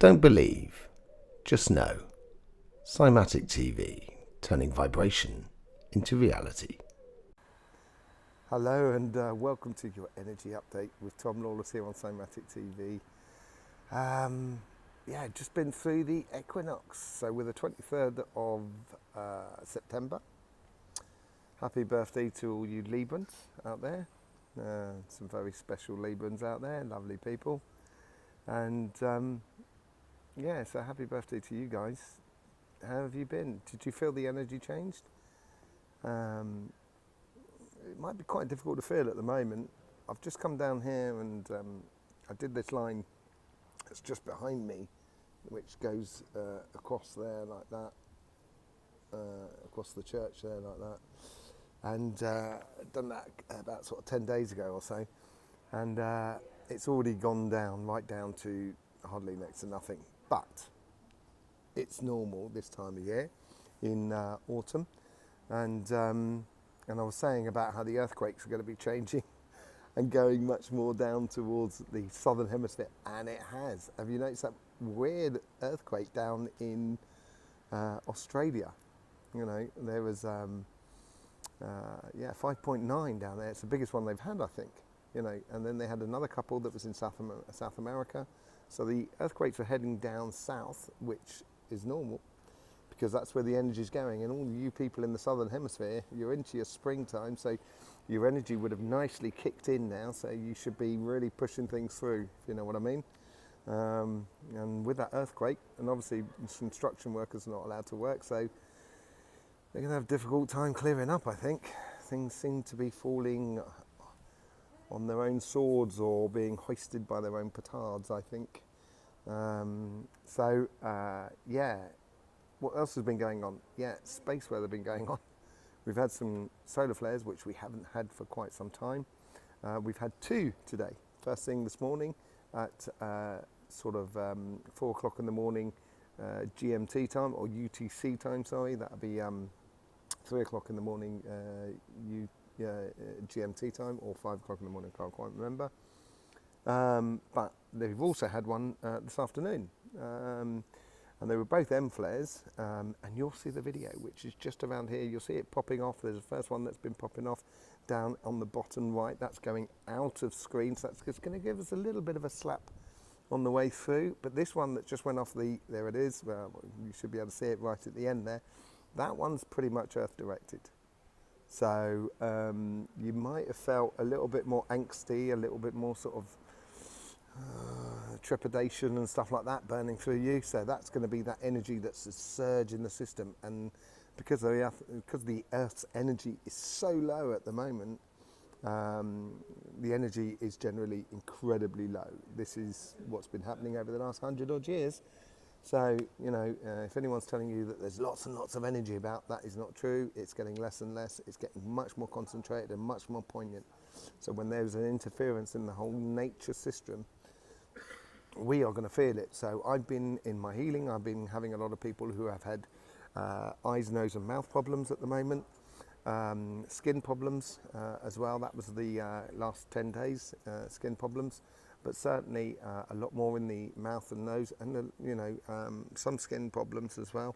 Don't believe, just know. Cymatic TV, turning vibration into reality. Hello and welcome to your energy update with Tom Lawless here on Cymatic TV. Just been through the Equinox, so we're the 23rd of September. Happy birthday to all you Librans out there. Some very special Librans out there, lovely people. And so happy birthday to you guys. How have you been? Did you feel the energy changed? It might be quite difficult to feel at the moment. I've just come down here and I did this line that's just behind me, which goes across there like that, across the church there like that, and done that about sort of 10 days ago or so, and it's already gone down right down to hardly next to nothing, but it's normal this time of year in autumn, and I was saying about how the earthquakes are going to be changing and going much more down towards the southern hemisphere, and it has. Have you noticed that weird earthquake down in Australia? You know, there was 5.9 down there. It's the biggest one they've had, I think. You know, and then they had another couple that was in South America. So the earthquakes are heading down south, which is normal, because that's where the energy is going, and all you people in the southern hemisphere, you're into your springtime, so your energy would have nicely kicked in now, so you should be really pushing things through, if you know what I mean. And with that earthquake, and obviously construction workers are not allowed to work, so they're going to have a difficult time clearing up, I think. Things seem to be falling on their own swords or being hoisted by their own petards, I think. What else has been going on? Yeah, space weather been going on. We've had some solar flares, which we haven't had for quite some time. We've had two today. First thing this morning at 4 o'clock in the morning GMT time, or UTC time, sorry. That'll be 3 o'clock in the morning GMT time, or 5 o'clock in the morning, can't quite remember. But they've also had one this afternoon. And they were both M flares, and you'll see the video, which is just around here. You'll see it popping off. There's the first one that's been popping off down on the bottom right. That's going out of screen, so that's just going to give us a little bit of a slap on the way through. But this one that just went off there it is. Well, you should be able to see it right at the end there. That one's pretty much Earth directed. So you might have felt a little bit more angsty, a little bit more sort of trepidation and stuff like that burning through you. So that's going to be that energy that's a surge in the system, and because the Earth's energy is so low at the moment, the energy is generally incredibly low. This is what's been happening over the last 100 odd years. So, you know, if anyone's telling you that there's lots and lots of energy about, that is not true. It's getting less and less. It's getting much more concentrated and much more poignant. So when there's an interference in the whole nature system, we are going to feel it. So I've been in my healing, I've been having a lot of people who have had eyes, nose and mouth problems at the moment, skin problems as well. That was the last 10 days, skin problems, but certainly a lot more in the mouth and nose, and some skin problems as well.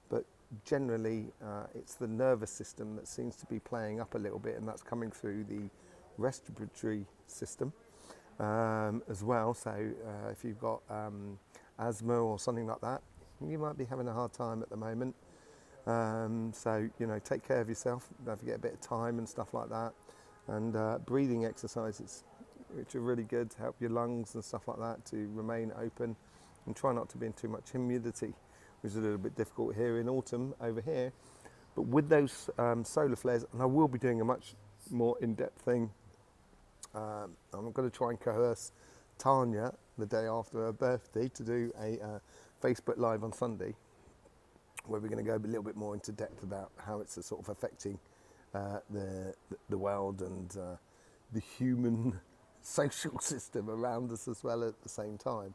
But generally it's the nervous system that seems to be playing up a little bit, and that's coming through the respiratory system as well. So if you've got asthma or something like that, you might be having a hard time at the moment. So, you know, take care of yourself. Don't forget a bit of time and stuff like that, and breathing exercises, which are really good to help your lungs and stuff like that to remain open, and try not to be in too much humidity, which is a little bit difficult here in autumn over here. But with those solar flares, and I will be doing a much more in-depth thing. I'm going to try and coerce Tanya the day after her birthday to do a Facebook Live on Sunday, where we're going to go a little bit more into depth about how it's sort of affecting the world and the human social system around us as well at the same time.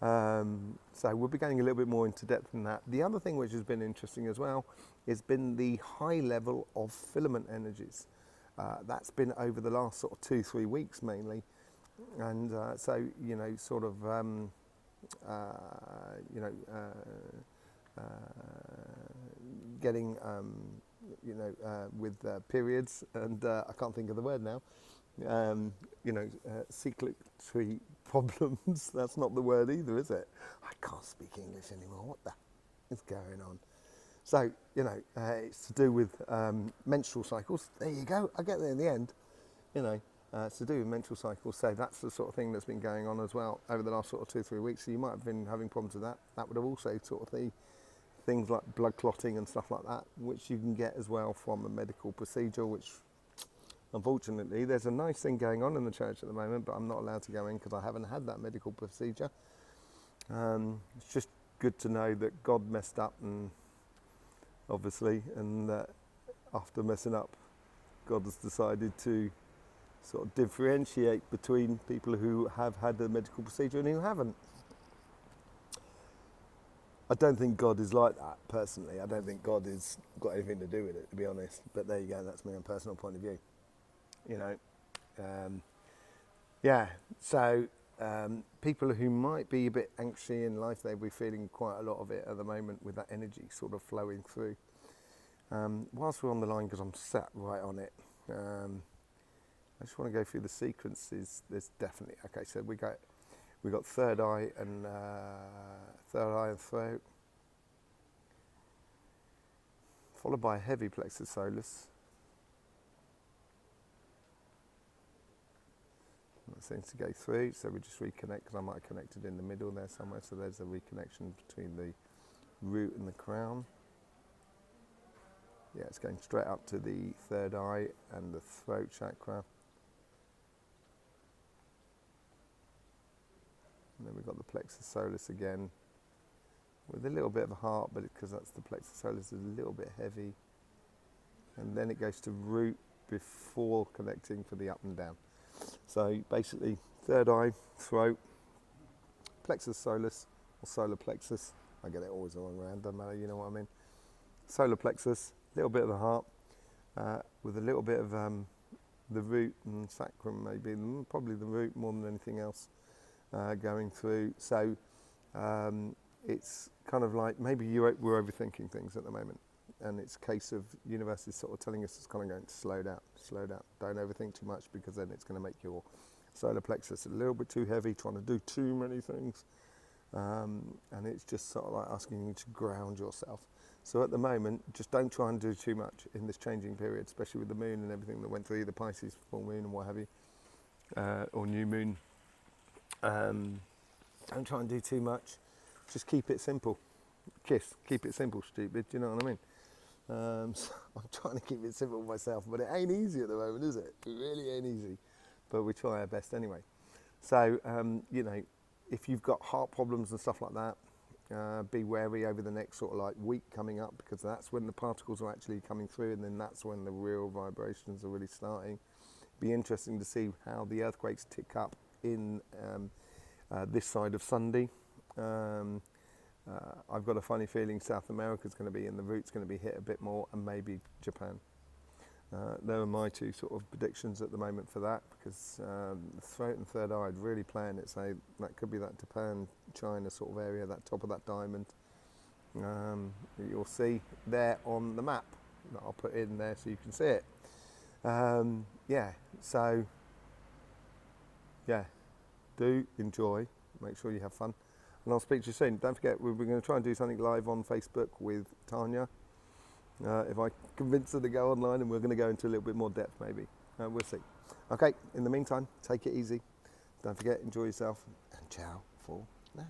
So we'll be going a little bit more into depth in that. The other thing which has been interesting as well has been the high level of filament energies. That's been over the last sort of 2-3 weeks mainly, and so, you know, sort of getting with periods, and I can't think of the word now. Secretary problems. That's not the word either, is it? I can't speak English anymore. What the is going on? So, it's to do with menstrual cycles. There you go. I get there in the end. It's to do with menstrual cycles. So that's the sort of thing that's been going on as well over the last sort of 2-3 weeks. So you might have been having problems with that. That would have also sort of things like blood clotting and stuff like that, which you can get as well from a medical procedure, which unfortunately there's a nice thing going on in the church at the moment, but I'm not allowed to go in because I haven't had that medical procedure. It's just good to know that God messed up, and obviously, and after messing up, God has decided to sort of differentiate between people who have had the medical procedure and who haven't. I don't think God is like that, personally. I don't think God has got anything to do with it, to be honest. But there you go, that's my own personal point of view. So people who might be a bit anxious in life, they'll be feeling quite a lot of it at the moment with that energy sort of flowing through. Whilst we're on the line, because I'm sat right on it, I just want to go through the sequences. There's definitely, okay, so we got third eye and throat, followed by a heavy plexus solus. That seems to go through, so we just reconnect, because I might have connected in the middle there somewhere, so there's a reconnection between the root and the crown. Yeah, it's going straight up to the third eye and the throat chakra. And then we've got the plexus solus again, with a little bit of a heart, but because that's the plexus solus is a little bit heavy. And then it goes to root before connecting for the up and down. So basically, third eye, throat, plexus solus, or solar plexus. I get it always the wrong round, doesn't matter, you know what I mean. Solar plexus, a little bit of the heart, with a little bit of the root and sacrum, maybe, probably the root more than anything else, going through. So it's kind of like maybe we're overthinking things at the moment. And it's a case of universe is sort of telling us it's kind of going to slow down. Don't overthink too much, because then it's going to make your solar plexus a little bit too heavy, trying to do too many things. And it's just sort of like asking you to ground yourself. So at the moment, just don't try and do too much in this changing period, especially with the moon and everything that went through, the Pisces full moon and what have you, or new moon. Don't try and do too much. Just keep it simple. Keep it simple, stupid. Do you know what I mean? So I'm trying to keep it simple myself, but it ain't easy at the moment, is it? It really ain't easy, but we try our best anyway. So, if you've got heart problems and stuff like that, be wary over the next sort of like week coming up, because that's when the particles are actually coming through, and then that's when the real vibrations are really starting. Be interesting to see how the earthquakes tick up in this side of Sunday. I've got a funny feeling South America's going to be, and the root's going to be hit a bit more, and maybe Japan. There are my two sort of predictions at the moment for that, because the throat and third eye really playing it, so that could be that Japan, China sort of area, that top of that diamond. You'll see there on the map that I'll put in there so you can see it. Do enjoy, make sure you have fun. And I'll speak to you soon. Don't forget, we're going to try and do something live on Facebook with Tanya. If I convince her to go online, and we're going to go into a little bit more depth maybe. We'll see. Okay, in the meantime, take it easy. Don't forget, enjoy yourself, and ciao for now.